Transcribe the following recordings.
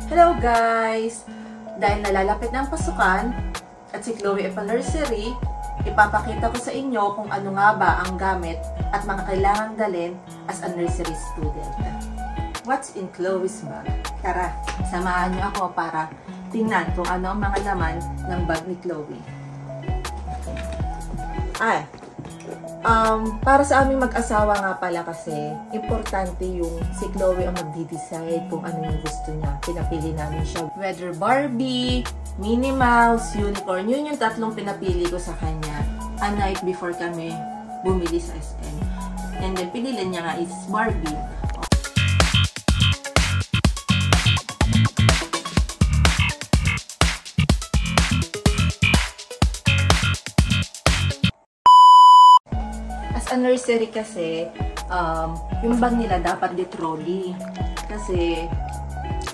Hello guys! Dahil nalalapit ng pasukan at si Chloe ay pa-nursery, ipapakita ko sa inyo kung ano nga ba ang gamit at mga kailangang dalhin as a nursery student. What's in Chloe's bag? Tara, samahan niyo ako para tingnan kung ano ang mga laman ng bag ni Chloe. Para sa aming mag-asawa nga pala kasi, importante yung si Chloe ang magdi-decide kung ano yung gusto niya. Pinapili namin siya. Whether Barbie, Minnie Mouse, Unicorn, yun yung tatlong pinapili ko sa kanya. A night before kami bumili sa SM. And then, pinili niya nga is Barbie. Sa nursery kasi, yung bag nila dapat di trolley. Kasi,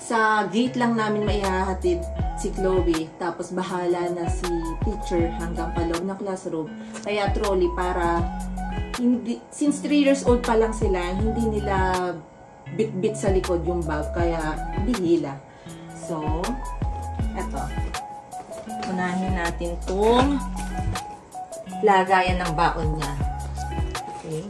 sa gate lang namin maihahatid si Chloe, tapos bahala na si teacher hanggang paloob ng classroom. Kaya trolley para, since 3 years old pa lang sila, hindi nila bit-bit sa likod yung bag, kaya bihila. So, eto. Unahin natin itong lagayan ng baon niya. Okay.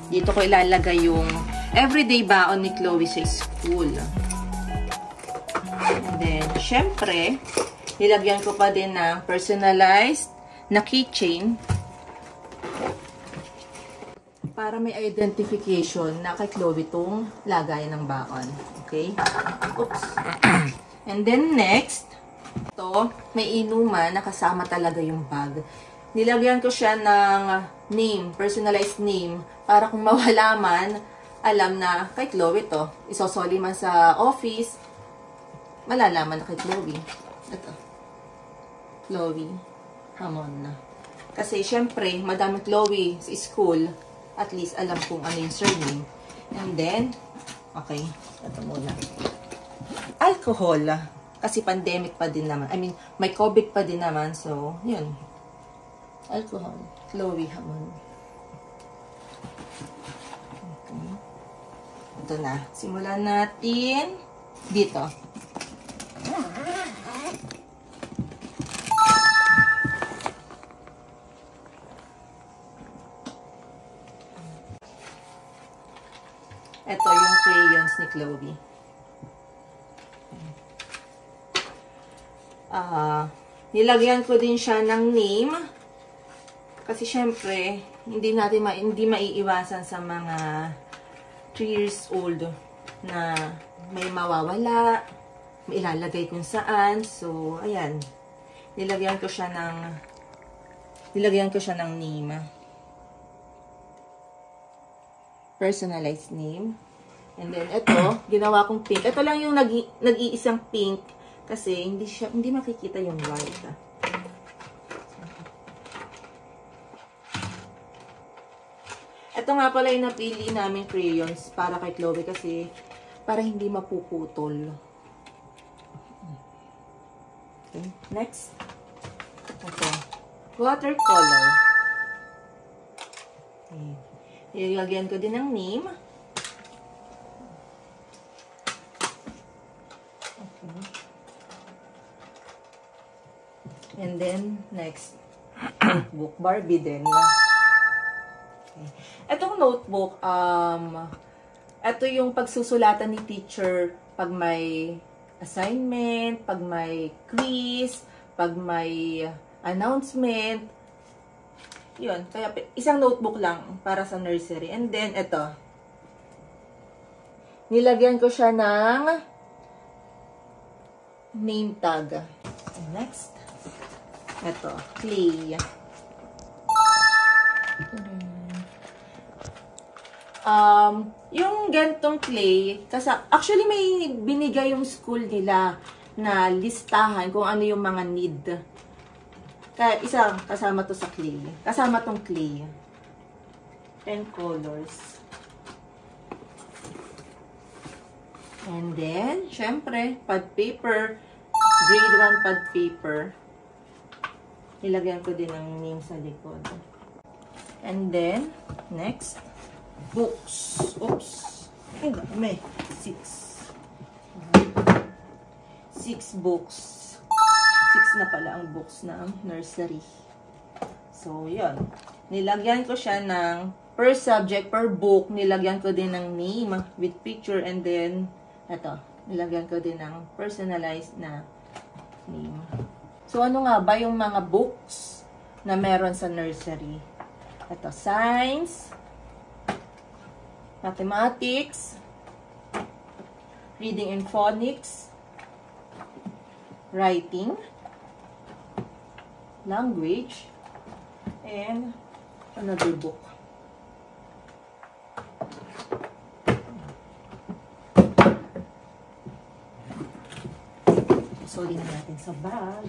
Dito ko ilalagay yung everyday baon ni Chloe sa school. And then, syempre, nilagyan ko pa din ng personalized na keychain para may identification na kay Chloe itong lagayan ng baon. Okay? Oops. And then, next, ito, may inuman na kasama talaga yung bag. Nilagyan ko siya ng name, personalized name, para kung mawala man, alam na kay Chloe to. Isosoli man sa office, malalaman na kay Chloe. Ito. Chloe Hamon na. Kasi syempre, madami Chloe sa school, at least alam kung ano yung surname. And then, okay, ito muna. Alcohol. Kasi pandemic pa din naman. I mean, may COVID pa din naman, so, yun. Alcohol. Chloe Hamon. Okay. Ito na. Simulan natin dito. Ito yung crayons ni Chloe. Nilagyan ko din siya ng name. Kasi syempre, hindi maiiwasan sa mga 3 years old na may mawawala, may ilalagay kung saan. So, ayan. Nilagyan ko siya ng name. Personalized name. And then, ito, ginawa kong pink. Ito lang yung nag-iisang pink kasi hindi makikita yung white. Ito nga pala yung napili namin crayons para kay Chloe kasi para hindi mapuputol. Okay. Next. Ito. Watercolor. Okay. Ilagyan ko din ng name. Okay. And then, next. Notebook. Barbie din. Etong notebook, ito yung pagsusulatan ni teacher pag may assignment, pag may quiz, pag may announcement. Yun. Kaya isang notebook lang para sa nursery. And then, ito. Nilagyan ko siya ng name tag. And next. Ito. Clay. Yung gantong clay, kasi actually may binigay yung school nila na listahan kung ano yung mga need. Kaya isa kasama to sa clay. Kasama tong clay. 10 colors. And then, syempre, pad paper. Grade 1 pad paper. Nilagyan ko din ng name sa likod. And then, next, books. Oops. Ang dami. 6 books. 6 na pala ang books ng nursery. So, yun. Nilagyan ko siya ng per subject, per book, nilagyan ko din ng name with picture, and then, eto, nilagyan ko din ng personalized na name. So, ano nga ba yung mga books na meron sa nursery? Ito, science, mathematics, reading and phonics, writing, language, and another book. Susulin natin sa bag.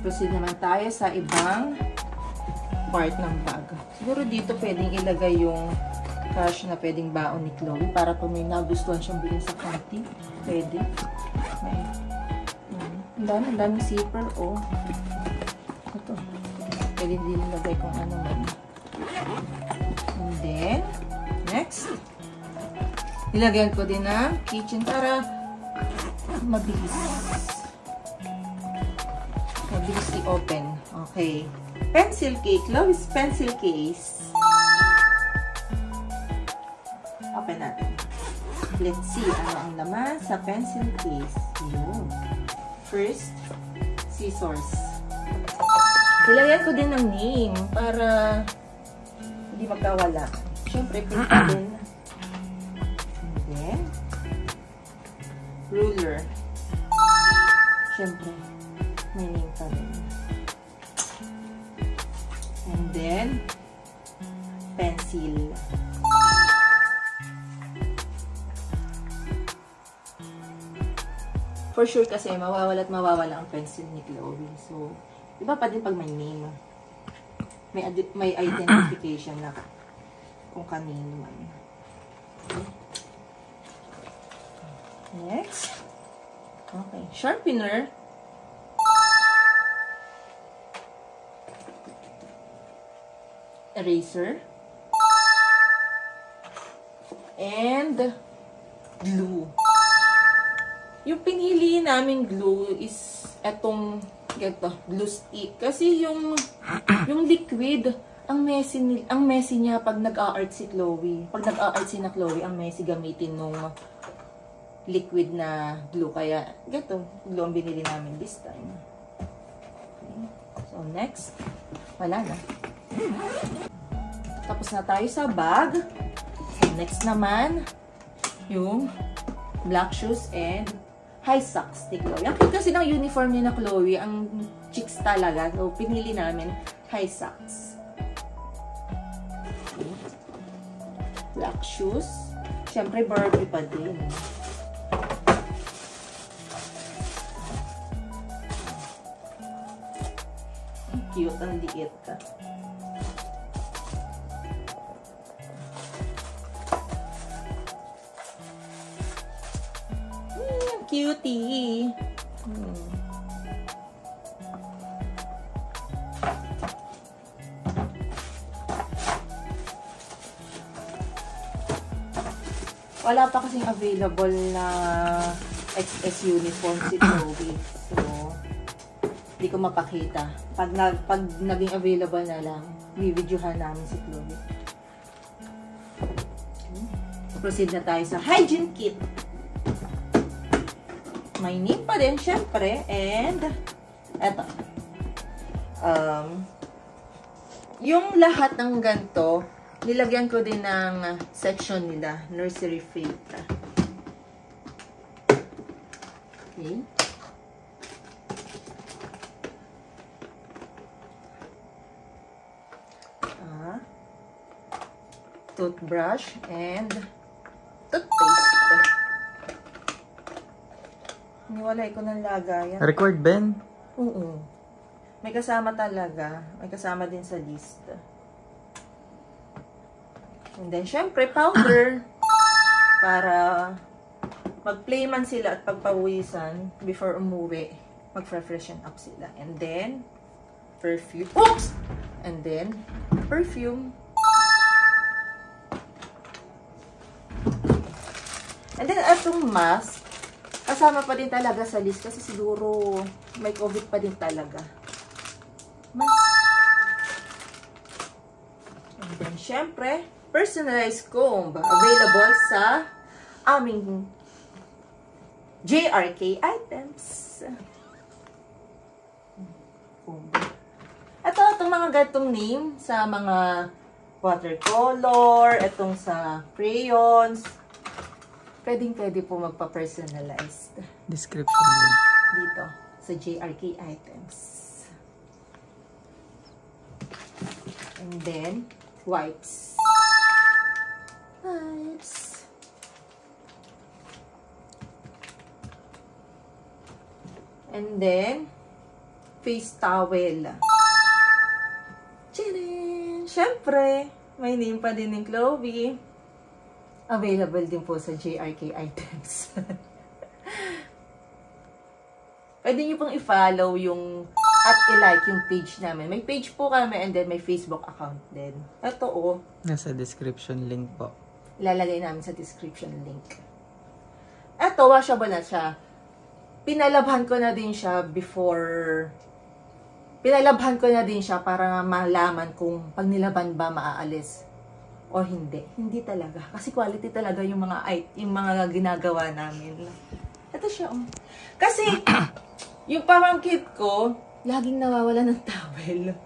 Proceed naman tayo sa ibang part ng bag. Siguro dito pwedeng ilagay yung cash na pwedeng baon ni Chloe para kung may nagustuhan siyang bilhin sa canteen. Pwede. May, ang dami zipper, oh. Ito. Pwede din ilagay kung ano man. And then, next, ilagyan ko din ng kitchen para mabilis. Mabilis i-open. Okay. Pencil case. Chloe's pencil case. Open natin. Let's see ano ang laman sa pencil case. Yun. First, scissors. Ilagyan ko din ng name para hindi magkawala. Siyempre, pinta din. And then, ruler. Siyempre, may name pa rin. And then, pencil. For sure kasi mawawala at mawawala ang pencil ni Chloe. So, iba pa din pag may name. May identification na kung kanino man. Okay. Next. Okay. Sharpener. Eraser. And glue. Yung pinili namin glue is etong glue stick. Kasi yung liquid, ang messy niya pag nag-a-art si Chloe. Pag nag-a-art si na Chloe, ang messy gamitin nung liquid na glue. Kaya, gato, glue ang binili namin this time. Okay. So, next. Wala na. Tapos na tayo sa bag. Next naman, yung black shoes and high socks ni Chloe. Ang cute kasi ng uniform niya na Chloe, ang chicks talaga. So, pinili namin high socks. Okay. Black shoes. Siyempre, Barbie pa din. Cute, ang liit ka. Cutie. Wala pa kasing available na XS uniform si Chloe. So, hindi ko mapakita. Pag naging available na lang, i-videohan namin si Chloe. Proceed na tayo sa hygiene kit. May name pa din, syempre. And, eto. Yung lahat ng ganito, nilagyan ko din ng section nila. Nursery fate. Okay. Toothbrush and toothpaste. Niwalay ko ng lagayan. Record, Ben? Oo. May kasama talaga. May kasama din sa list. And then, syempre, powder. Para mag-play man sila at pagpawisan before umuwi. Mag-freshen up sila. And then, perfume. Oops! And then, perfume. And then, itong mask, kasama pa din talaga sa list kasi siguro may COVID pa din talaga. Mask. And then, syempre, personalized comb. Available sa aming JRK items. Itong mga gatong name sa mga watercolor, itong sa crayons. Pwede po magpa-personalized. Description link. Dito, sa JRK items. And then, wipes. Wipes. And then, face towel. Tcharam! Siyempre, may name pa din ng Chloe. Available din po sa JRK items. Pwede nyo pong i-follow yung at i-like yung page namin. May page po kami and then may Facebook account din. Ito Nasa description link po. Ilalagay namin sa description link. Ito, washable na siya. Pinalabhan ko na din siya Pinalabhan ko na din siya para malaman kung pag nilaban ba maaalis o hindi. Hindi talaga. Kasi quality talaga yung mga ginagawa namin. Ito siya, Kasi, yung pamangkit ko, laging nawawala ng towel.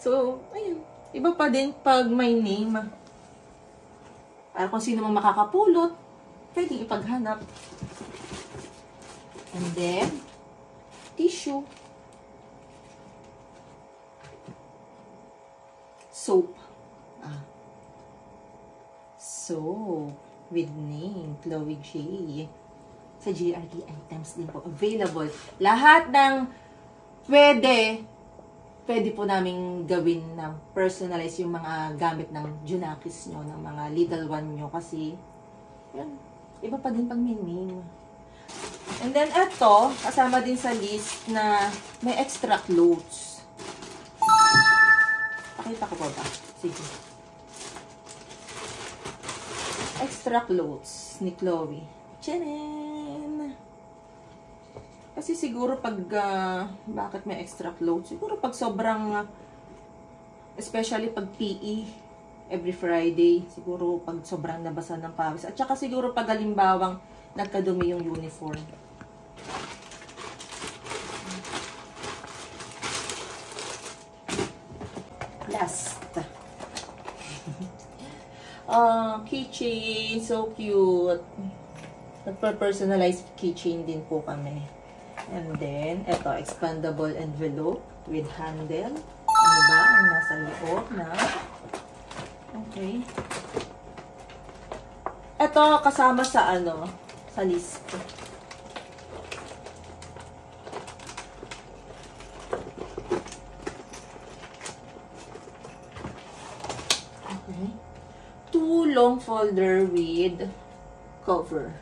So, ayun. Iba pa din pag may name. Para kung sino mang makakapulot, pwedeng ipaghanap. And then, tissue. Soap. Soap with name, Chloe J. Sa JRK items din po. Available. Lahat ng pwede po namin gawin na personalize yung mga gamit ng Junakis nyo, ng mga little one nyo. Kasi, yun, iba pa din pag may name. And then, eto, kasama din sa list na may extra clothes. Pakita ko pa ba? Sige. Extra clothes ni Chloe. Tcharam! Kasi siguro pag, bakit may extra clothes? Siguro pag sobrang, especially pag PE, every Friday, siguro pag sobrang nabasa ng pawis. At saka siguro pag halimbawang nagkadumi yung uniform. Last. Keychain. So cute. Nagpa-personalized keychain din po kami. And then, eto, expandable envelope with handle. Ano ba ang nasa loob na? Okay. Eto, kasama sa sa list. Okay. 2 long folder with cover.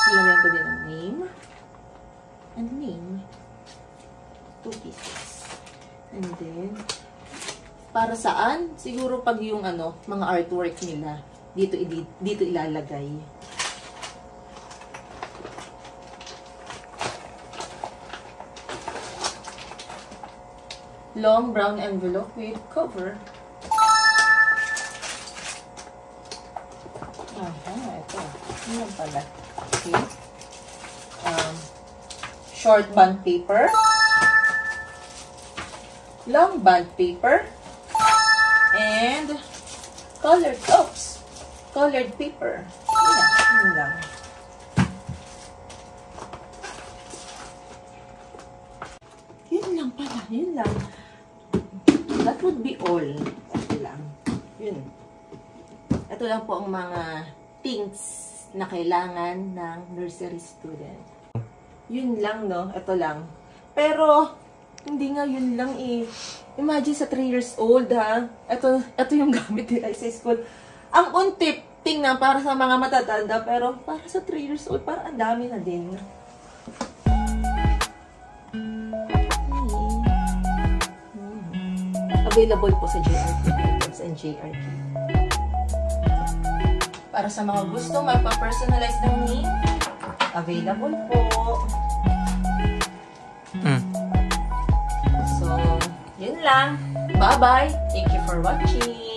Ilagyan ko din ang name. And name. 2 pieces. And then, para saan? Siguro pag yung mga artwork nila, dito ilalagay. Long brown envelope with cover. Ito. Ano pala? Okay. Short bond paper. Long bond paper. And colored paper. Yun lang. Yun lang pala. Yun lang. That would be all. Ito lang. Yun. Ito lang po ang mga things na kailangan ng nursery student. Yun lang, no? Ito lang. Pero, hindi nga yun lang eh. Imagine sa 3 years old, ha? Ito yung gamit nila sa school. Ang unti, tingnan para sa mga matatanda, pero para sa 3 years old, parang ang dami na din. Available po sa JRK items and JRK. Para sa mga gusto magpa-personalize ng name, available po. So, yun lang. Bye-bye. Thank you for watching.